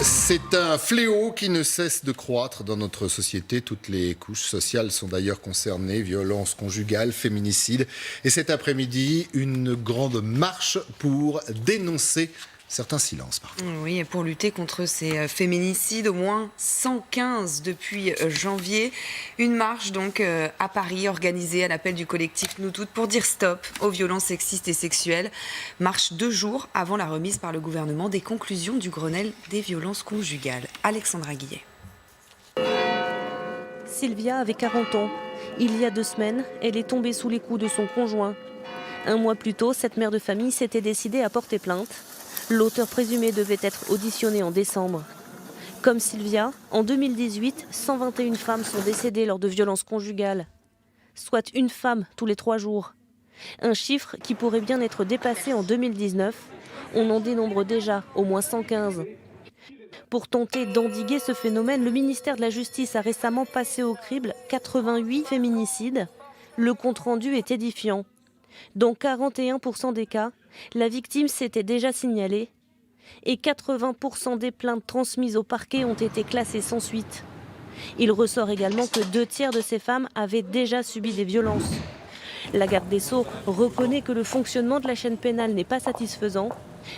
C'est un fléau qui ne cesse de croître dans notre société. Toutes les couches sociales sont d'ailleurs concernées. Violences conjugales, féminicides. Et cet après-midi, une grande marche pour dénoncer certains silences parfois. Oui, et pour lutter contre ces féminicides, au moins 115 depuis janvier. Une marche donc à Paris, organisée à l'appel du collectif Nous Toutes pour dire stop aux violences sexistes et sexuelles. Marche 2 jours avant la remise par le gouvernement des conclusions du Grenelle des violences conjugales. Alexandra Guillet. Sylvia avait 40 ans. Il y a 2 semaines, elle est tombée sous les coups de son conjoint. Un mois plus tôt, cette mère de famille s'était décidée à porter plainte. L'auteur présumé devait être auditionné en décembre. Comme Sylvia, en 2018, 121 femmes sont décédées lors de violences conjugales, soit une femme tous les 3 jours. Un chiffre qui pourrait bien être dépassé en 2019. On en dénombre déjà au moins 115. Pour tenter d'endiguer ce phénomène, le ministère de la Justice a récemment passé au crible 88 féminicides. Le compte-rendu est édifiant. Dans 41% des cas, la victime s'était déjà signalée et 80% des plaintes transmises au parquet ont été classées sans suite. Il ressort également que 2 tiers de ces femmes avaient déjà subi des violences. La garde des Sceaux reconnaît que le fonctionnement de la chaîne pénale n'est pas satisfaisant.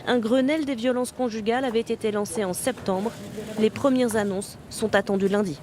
Un Grenelle des violences conjugales avait été lancé en septembre. Les premières annonces sont attendues lundi.